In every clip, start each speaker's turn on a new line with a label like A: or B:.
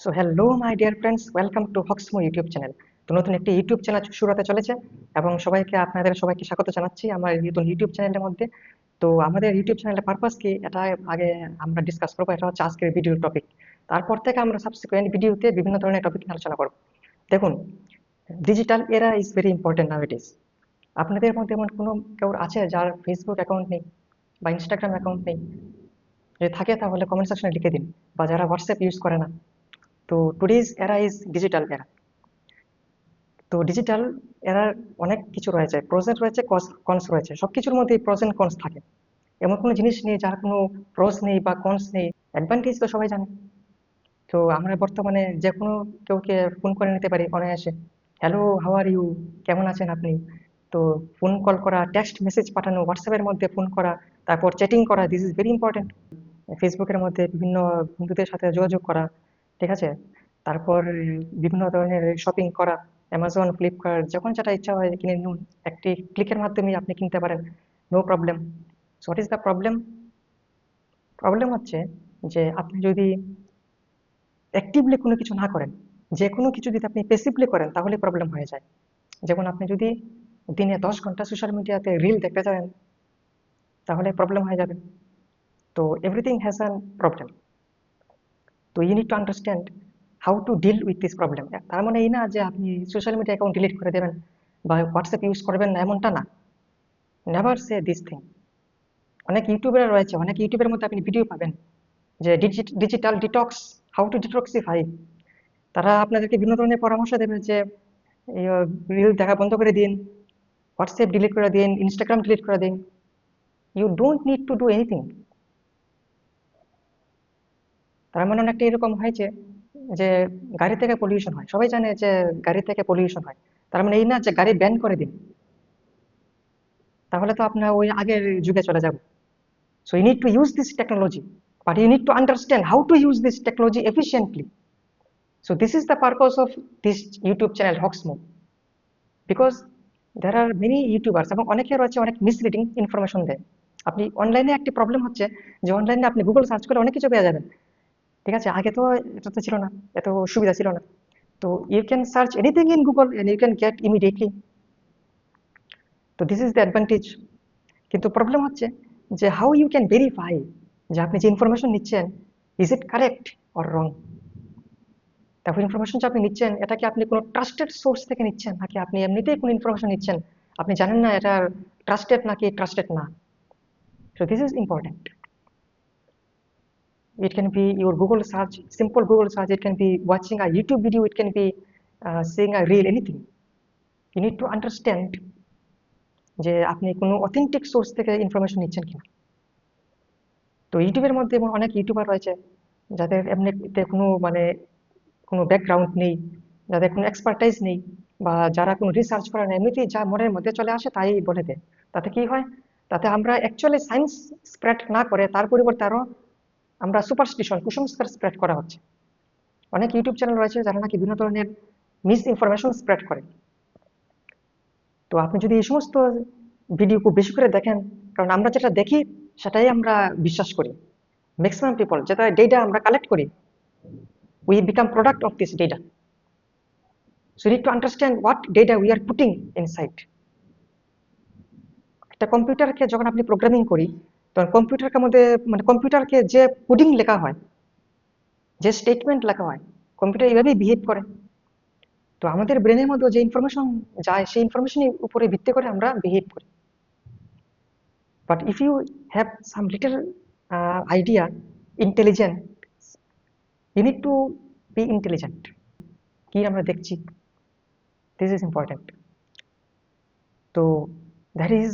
A: So hello my dear friends, welcome to Hoxmo YouTube channel. তো নতুন একটি YouTube channel শুরু হতে চলেছে এবং আপনাদের সবাইকে স্বাগত জানাচ্ছি আমার নতুন ইউটিউব চ্যানেলের মধ্যে। তো আমাদের ইউটিউব চ্যানেলের পারপাস কি, এটা আগে আমরা ডিসকাস করবো। এটা হচ্ছে আজকের ভিডিওর টপিক। তারপর থেকে আমরা সাবসিকুয়েন্ট ভিডিওতে বিভিন্ন ধরনের টপিক নিয়ে আলোচনা করব। দেখুন, ডিজিটাল এরা is very important now it is. আপনাদের মধ্যে এমন কোনো কেউ আছে যার ফেসবুক অ্যাকাউন্ট নেই বা ইনস্টাগ্রাম অ্যাকাউন্ট নেই? যদি থাকে তাহলে কমেন্ট সেকশনে লিখে দিন। বা যারা হোয়াটসঅ্যাপ ইউজ করে না। তো টুডেজ এরা ইজ ডিজিটাল এরা। তো ডিজিটাল এরার অনেক কিছু রয়েছে, প্রোজ রয়েছে, কনস রয়েছে। সবকিছুর মধ্যেই প্রোজ এন্ড কনস থাকে। এমন কোনো জিনিস নেই যার কোনো প্রোজ নেই বা কনস নেই। অ্যাডভান্টেজ তো সবাই জানে। তো আমরা বর্তমানে যে কোনো কেউকে ফোন করে নিতে পারি অনায়াসে। হ্যালো, হাউ আর ইউ, কেমন আছেন আপনি? তো ফোন কল করা, টেক্সট মেসেজ পাঠানো, হোয়াটসঅ্যাপের মধ্যে ফোন করা, তারপর চ্যাটিং করা, দিস ইজ ভেরি ইম্পর্টেন্ট। ফেসবুকের মধ্যে বিভিন্ন বন্ধুদের সাথে যোগাযোগ করা, ঠিক আছে? তারপর বিভিন্ন ধরনের শপিং করা, অ্যামাজন, ফ্লিপকার্ট, যখন যেটা ইচ্ছা হয় কিনে নিন। একটি ক্লিকের মাধ্যমে আপনি কিনতে পারেন, no problem. So what is the problem? Problem হচ্ছে যে আপনি যদি অ্যাক্টিভলি কোনো কিছু না করেন, যে কোনো কিছু যদি আপনি প্যাসিভলি করেন তাহলে প্রবলেম হয়ে যায়। যেমন আপনি যদি দিনে 10 ঘন্টা সোশ্যাল মিডিয়াতে রিল দেখতে চান তাহলে প্রবলেম হয়ে যাবে। তো এভরিথিং হ্যাজ অ্যান প্রবলেম। তো you need to understand how to deal with this problem. তার মানে এই না যে আপনি সোশ্যাল মিডিয়া অ্যাকাউন্ট ডিলিট করে দেবেন বা হোয়াটসঅ্যাপ ইউজ করবেন না, এমনটা না। Never say this thing. অনেক ইউটিউবার রয়েছে, অনেক ইউটিউবের মধ্যে আপনি ভিডিও পাবেন যে digital detox, how to detoxify. তারা আপনাদেরকে বিভিন্ন ধরনের পরামর্শ দেবে যে রিল দেখা বন্ধ করে দিন, হোয়াটসঅ্যাপ ডিলিট করে দিন, ইনস্টাগ্রাম ডিলিট করে দিন। You don't need to do anything. তার মানে অনেকটা এরকম হয়েছে যে গাড়ি থেকে পলিউশন হয়, সবাই জানে যে গাড়ি থেকে পলিউশন হয়। তার মানে এই না যে গাড়ি ব্যান করে দিন, তাহলে তো আপনার ওই আগের যুগে চলে যাব। So you need to use this technology, but you need to understand how to use this technology efficiently. So this is the purpose of this YouTube channel Hoxmo. Because there are many YouTubers এবং অনেকে রয়েছে অনেক misleading information দেয়। আপনি অনলাইনে একটি problem হচ্ছে যে অনলাইনে আপনি গুগল সার্চ করে অনেক কিছু পেয়ে যাবেন, ঠিক আছে? আগে তো এটা তো ছিল না, এত সুবিধা ছিল না। তো you can search anything in Google and you can get immediately. তো দিস ইজ দ্য অ্যাডভান্টেজ। কিন্তু প্রবলেম হচ্ছে যে হাউ ইউ ক্যান ভেরিফাই যে আপনি যে ইনফরমেশন নিচ্ছেন, is it correct or wrong. তারপর ইনফরমেশন যে আপনি নিচ্ছেন, এটা কি আপনি কোনো ট্রাস্টেড সোর্স থেকে নিচ্ছেন নাকি আপনি এমনিতেই কোনো ইনফরমেশন নিচ্ছেন, আপনি জানেন না এটা ট্রাস্টেড নাকি ট্রাস্টেড না। So this is important. It can be your Google search, simple Google search. It can be watching a YouTube video. It can be seeing a reel, anything. You need to understand যে আপনি কোনো authentic source থেকে information নিচ্ছেন কিনা। তো ইউটিউবের মধ্যে এমন অনেক ইউটিউবার রয়েছে যাদের এমনিতে কোনো কোনো ব্যাকগ্রাউন্ড নেই, যাদের কোনো এক্সপার্টাইজ নেই, বা যারা কোনো রিসার্চ করে না, এমনিতেই যা মনের মধ্যে চলে আসে তাই বলে দেয়। তাতে কি হয়? তাতে আমরা অ্যাকচুয়ালি সায়েন্স স্প্রেড না করে তার পরিবর্তে আরো আমরা সুপারস্টিশন, কুসংস্কার স্প্রেড করা হচ্ছে। অনেক ইউটিউব চ্যানেল রয়েছে যারা নাকি বিভিন্ন ধরনের মিস ইনফরমেশন স্প্রেড করে। তো আপনি যদি এই সমস্ত ভিডিও খুব বেশি করে দেখেন, কারণ আমরা যেটা দেখি সেটাই আমরা বিশ্বাস করি। ম্যাক্সিমাম পিপল যেটা ডেটা আমরা কালেক্ট করি, we become product of this data. So need to understand what data we are putting inside. একটা কম্পিউটারকে যখন আপনি প্রোগ্রামিং করি, তখন কম্পিউটারকে মধ্যে কম্পিউটারকে যে কোডিং লেখা হয়, যে স্টেটমেন্ট লেখা হয়, কম্পিউটার এইভাবেই বিহেভ করে। তো আমাদের ব্রেনের মধ্যে যে ইনফরমেশন যায় সেই ইনফরমেশনের উপরে ভিত্তি করে আমরা বিহেভ করি। But if you have some little idea, intelligent, you need to be intelligent. কি আমরা দেখছি, দিস ইজ ইম্পর্টেন্ট। তো that is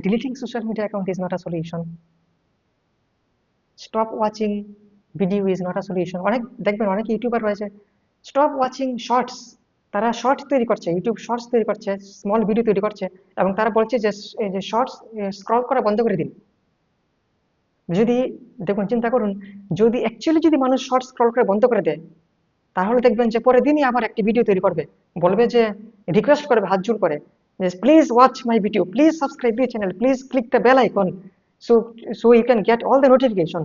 A: deleting social media account is not a solution. Stop watching video is not a solution. অনেক দেখবেন অনেক YouTuber রয়েছে, stop watching shorts. তারা shorts তৈরি করছে, ইউটিউব শর্টস তৈরি করছে, স্মল ভিডিও তৈরি করছে, এবং তারা বলছে যে এই যে শর্টস স্ক্রল করা বন্ধ করে দিন। যদি দেখুন, চিন্তা করুন, যদি অ্যাকচুয়ালি যদি মানুষ শর্টস স্ক্রল করে বন্ধ করে দেয়, তাহলে দেখবেন যে পরের দিনই আবার একটি ভিডিও তৈরি করবে, বলবে যে রিকোয়েস্ট করবে হাত জোড় করে যে please watch my video, please subscribe my channel, please click the bell icon, so so you can get all the notification.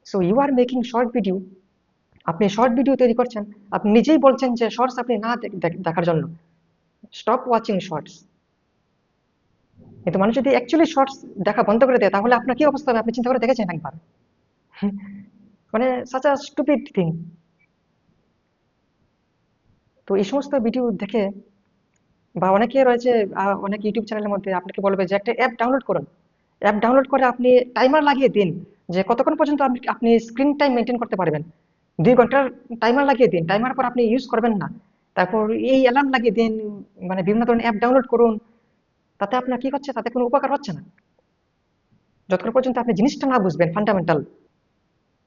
A: So you are making short video, আপনি শর্ট ভিডিও তৈরি করছেন, আপনি নিজেই বলছেন যে শর্টস আপনি না দেখার জন্য, স্টপ ওয়াচিং শর্টস। কিন্তু মানুষ যদি অ্যাকচুয়ালি শর্টস দেখা বন্ধ করে দেয় তাহলে আপনার কি অবস্থা হবে আপনি চিন্তা করে দেখেছেন একবার? মানে সাচ আ স্টুপিড থিং। তো এই সমস্ত ভিডিও দেখে বা অনেকে রয়েছে, অনেক ইউটিউব চ্যানেলের মধ্যে আপনাকে বলবে যে একটা অ্যাপ ডাউনলোড করুন, অ্যাপ ডাউনলোড করে আপনি টাইমার লাগিয়ে দিন যে কতক্ষণ পর্যন্ত আপনি আপনি স্ক্রিন টাইম মেনটেন করতে পারবেন। 2 ঘন্টার টাইমার লাগিয়ে দিন, টাইমার পর আপনি ইউজ করবেন না। তারপর এই অ্যালার্ম লাগিয়ে দিন, মানে বিভিন্ন ধরনের অ্যাপ ডাউনলোড করুন। তাতে আপনার কি হচ্ছে? তাতে কোনো উপকার হচ্ছে না। যতক্ষণ পর্যন্ত আপনি জিনিসটা না বুঝবেন ফান্ডামেন্টাল,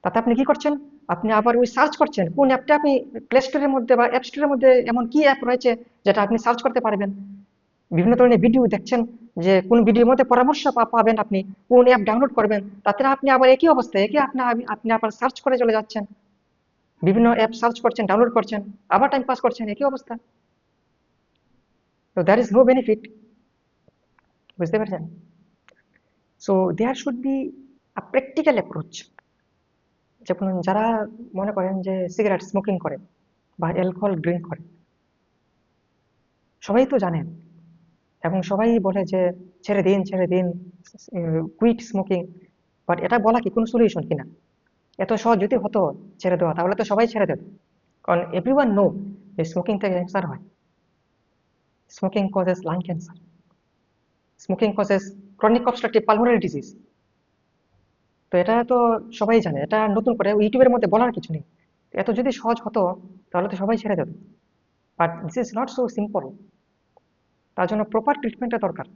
A: তাতে আপনি কি করছেন? আপনি আবার ওই সার্চ করছেন কোন অ্যাপটা আপনি প্লে স্টোরের মধ্যে বা অ্যাপ স্টোরের মধ্যে এমন কি অ্যাপ রয়েছে যেটা আপনি সার্চ করতে পারবেন। বিভিন্ন ধরনের ভিডিও দেখছেন যে কোন ভিডিওর মধ্যে পরামর্শ পাবেন আপনি, কোন অ্যাপ ডাউনলোড করবেন। তাতে আপনি আবার একই অবস্থায় একই আপনি আবার সার্চ করে চলে যাচ্ছেন, বিভিন্ন অ্যাপ সার্চ করছেন, ডাউনলোড করছেন, আবার টাইম পাস করছেন, একই অবস্থা। তো দ্যার ইজ নো বেনিফিট। বুঝতে পারছেন? So there should be a practical approach. যেমন যারা মনে করেন যে সিগারেট স্মোকিং করে বা অ্যালকোহল ড্রিঙ্ক করে, সবাই তো জানেন এবং সবাই বলে যে ছেড়ে দিন ছেড়ে দিন, কুইট স্মোকিং। বাট এটা বলা কি কোনো সলিউশন কিনা? এত সহজ যদি হতো ছেড়ে দেওয়া তাহলে তো সবাই ছেড়ে দেবে। কারণ এভরিওয়ান নো যে স্মোকিং থেকে ক্যান্সার হয়, smoking causes lung cancer, smoking causes chronic obstructive pulmonary disease. তো এটা তো সবাই জানে, এটা নতুন করে ইউটিউবের মধ্যে বলার কিছু নেই। এত যদি সহজ হতো তাহলে তো সবাই ছেড়ে দেবে। But this is not so simple. তার জন্য প্রপার ট্রিটমেন্টের দরকার,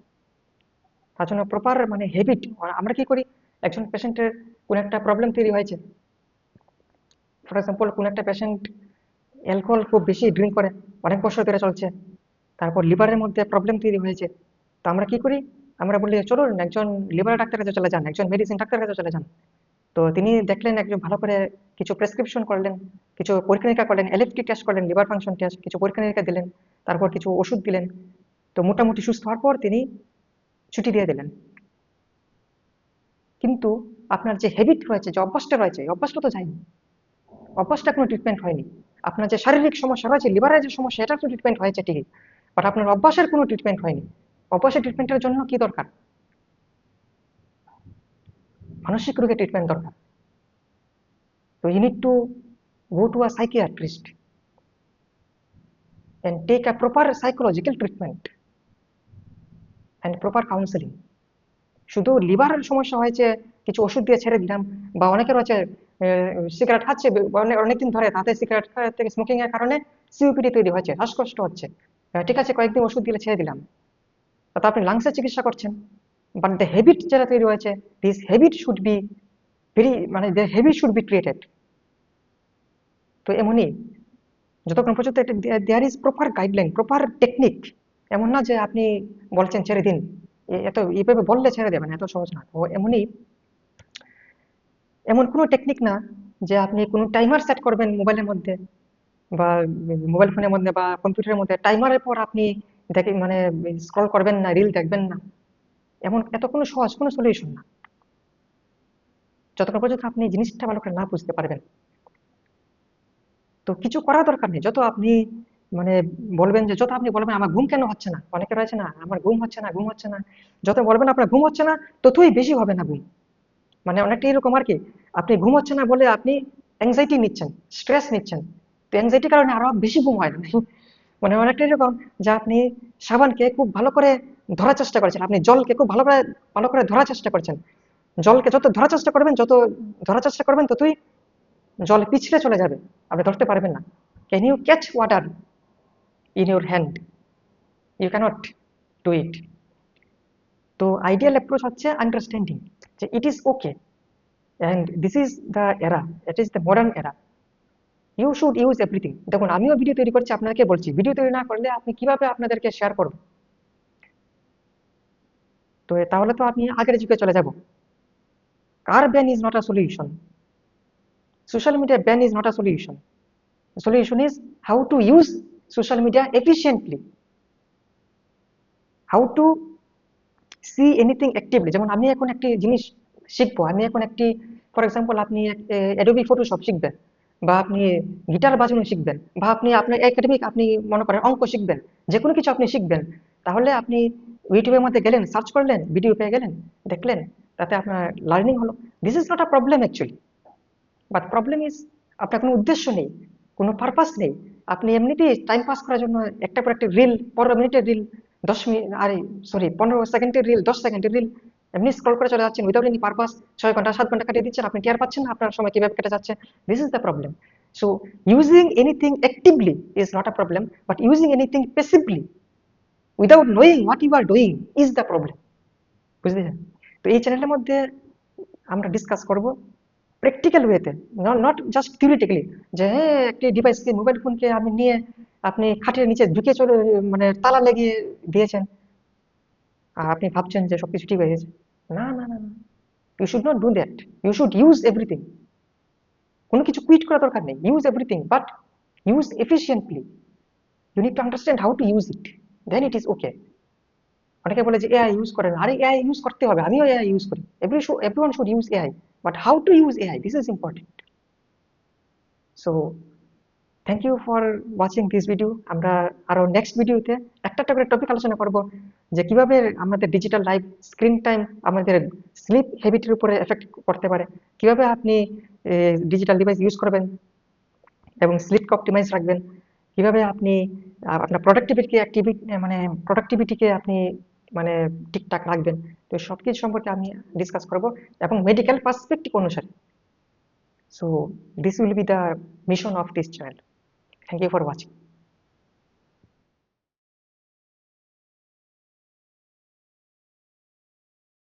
A: তার জন্য প্রপার মানে হ্যাবিট। আমরা কি করি, একজন পেশেন্টের কোন একটা প্রবলেম তৈরি হয়েছে, ফর এক্সাম্পল কোন একটা পেশেন্ট অ্যালকোহল খুব বেশি ড্রিঙ্ক করে, অনেক বছর ধরে চলছে, তারপর লিভারের মধ্যে প্রবলেম তৈরি হয়েছে। তো আমরা কি করি, আমরা বলি চলুন একজন লিভার ডাক্তারের কাছে চলে যান, একজন মেডিসিন ডাক্তারের কাছে চলে যান। তো তিনি দেখলেন, একজন ভালো করে কিছু প্রেসক্রিপশন করলেন, কিছু পরীক্ষা নিরীক্ষা করলেন, এলএফটি টেস্ট করলেন, লিভার ফাংশন টেস্ট, কিছু পরীক্ষা নিরীক্ষা দিলেন, তারপর কিছু ওষুধ দিলেন। তো মোটামুটি সুস্থ হওয়ার পর তিনি ছুটি দিয়ে দিলেন। কিন্তু আপনার যে হ্যাবিট রয়েছে, যে অভ্যাসটা রয়েছে, এই অভ্যাসটা তো যায়নি, অভ্যাসটা কোনো ট্রিটমেন্ট হয়নি। আপনার যে শারীরিক সমস্যা রয়েছে, লিভারের যে সমস্যা, এটা তো ট্রিটমেন্ট হয়েছে ঠিকই, বাট আপনার অভ্যাসের কোনো ট্রিটমেন্ট হয়নি। অভ্যাসের ট্রিটমেন্টের জন্য কি দরকার? মানসিক রোগের ট্রিটমেন্ট দরকার। তো you need to go to a psychiatrist and take a proper psychological treatment and proper counseling. শুধু লিভারের সমস্যা হয়েছে কিছু ওষুধ দিয়ে ছেড়ে দিলাম, বা অনেকের হচ্ছে সিগারেট খাচ্ছে অনেকদিন ধরে, তাতে সিগারেট থেকে স্মোকিং এর কারণে সিওপিডি তৈরি হয়েছে, শ্বাসকষ্ট হচ্ছে, ঠিক আছে কয়েকদিন ওষুধ দিলে ছেড়ে দিলাম, তাতে আপনি লাংসের চিকিৎসা করছেন। বাট দ্য হ্যাবিট যেটা তৈরি হয়েছে, this habit should be very, মানে the habit should be created. তো এমনই, যতক্ষণ পর্যন্ত there is proper guideline, proper technique. এমন না যে আপনি বলছেন ছেড়ে দিন, এত এইভাবে বললে ছেড়ে দেবেন, এত সহজ না। তো এমনই, এমন কোনো টেকনিক না যে আপনি কোনো টাইমার সেট করবেন মোবাইলের মধ্যে বা মোবাইল ফোনের মধ্যে বা কম্পিউটারের মধ্যে, টাইমারের পর আপনি দেখে মানে স্ক্রল করবেন না, রিল দেখবেন না। এমন এত কোনো সহজ কোনো সলিউশন না, যতক্ষণ পর্যন্ত আপনি জিনিসটা ভালো করে না বুঝতে পারবেন। তো কিছু করার দরকার নেই। যত আপনি মানে বলবেন যে, যত আপনি বলবেন আমার ঘুম কেন হচ্ছে না, অনেকে রয়েছে না আমার ঘুম হচ্ছে না, ঘুম হচ্ছে না, যত বলবেন আপনার ঘুম হচ্ছে না ততই বেশি হবে না ঘুম। মানে অনেকটা এরকম আর কি, আপনি ঘুম হচ্ছে না বলে আপনি অ্যাংজাইটি নিচ্ছেন, স্ট্রেস নিচ্ছেন। তো অ্যাংজাইটির কারণে আরো বেশি ঘুম হয় না। মানে অনেকটা এরকম যে আপনি সাবানকে খুব ভালো করে ধরার চেষ্টা করছেন, আপনি জলকে খুব ভালো করে ধরার চেষ্টা করছেন। জলকে যত ধরার চেষ্টা করবেন, যত ধরার চেষ্টা করবেন ততই জল পিছলে চলে যাবে, আপনি ধরতে পারবেন না। Can you catch water in your hand? You cannot do it. তো আইডিয়াল অ্যাপ্রোচ হচ্ছে আন্ডারস্ট্যান্ডিং যে it is okay and this is the era, it is the modern era. You should use everything. দেখুন আমিও video তৈরি করছি, আপনাকে বলছি video তৈরি না করলে আপনি কিভাবে আপনাদেরকে শেয়ার করবেন? তো তাহলে তো আপনি আগের যুগে চলে যাব। Car ban is not a solution, social media ban is not a solution. Solution is how to use social media efficiently, how to see anything actively. যেমন আমি এখন একটি জিনিস শিখবো, আমি এখন একটি ফর এক্সাম্পল আপনি অ্যাডোবি ফটোশপ শিখবেন, বা আপনি গিটার বাজানো শিখবেন, বা আপনি আপনার একাডেমিক আপনি মনে করেন অঙ্ক শিখবেন, যে কোনো কিছু আপনি শিখবেন, তাহলে আপনি ইউটিউবের মধ্যে গেলেন, সার্চ করলেন, ভিডিও পেয়ে গেলেন, দেখলেন, তাতে আপনার লার্নিং হলো। This is not a problem actually, but problem is আপনার কোনো উদ্দেশ্য নেই, কোনো পারপাস নেই। আপনি এমনিতেই টাইম পাস করার জন্য একটা পর একটা রিল, 15 মিনিটের রিল, 10 মিনিট, আরে সরি 15 সেকেন্ডের রিল, 10 সেকেন্ডের রিল এমনি স্ক্রল করে চলে যাচ্ছেন উইদাউট এনি পারপাস। 6 ঘন্টা 7 ঘন্টা কাটিয়ে দিচ্ছেন, আপনি টের পাচ্ছেন না আপনার সময় কিভাবে কেটে যাচ্ছে। This is the problem. So using anything actively is not a problem, but using anything passively without knowing what you are doing is the problem. বুঝলেন? তো এই চ্যানেলের মধ্যে আমরা ডিসকাস করব প্র্যাকটিক্যাল ওয়েতে, নট জাস্ট থিওরিটিক্যালি, যে হ্যাঁ একটি ডিভাইসকে, মোবাইল ফোনকে আপনি নিয়ে আপনি খাটের নিচে ঢুকে চলে মানে তালা লাগিয়ে দিয়েছেন, আর আপনি ভাবছেন যে সবকিছু ঠিক হয়ে গেছে। না না না না, you should not do that. You should use everything. কোনো কিছু কুইট করার দরকার নেই, use everything, but use efficiently. You need to understand how to use it, then it is okay. অনেকে বলে যে এআই ইউজ করেন, আরে এআই ইউজ করতে হবে, আমিও এআই ইউজ করি, everyone should use AI, but how to use AI, this is important. So thank you for watching this video. আমরা আরো নেক্সট ভিডিওতে একটা একটা করে টপিক আলোচনা করব, যে কিভাবে আমাদের ডিজিটাল লাইফ, স্ক্রিন টাইম আমাদের স্লিপ হ্যাবিটের উপরে এফেক্ট করতে পারে, কিভাবে আপনি ডিজিটাল ডিভাইস ইউজ করবেন এবং স্লিপকে অপটিমাইজ রাখবেন, কিভাবে আপনি আপনার মানে প্রোডাক্টিভিটিকে আপনি মানে ঠিকঠাক রাখবেন। তো সবকিছু সম্পর্কে আমি ডিসকাস করব, এবং মেডিকেল পার্সপেক্টিভ অনুসারে। So this will be the mission of this channel. Thank you for watching.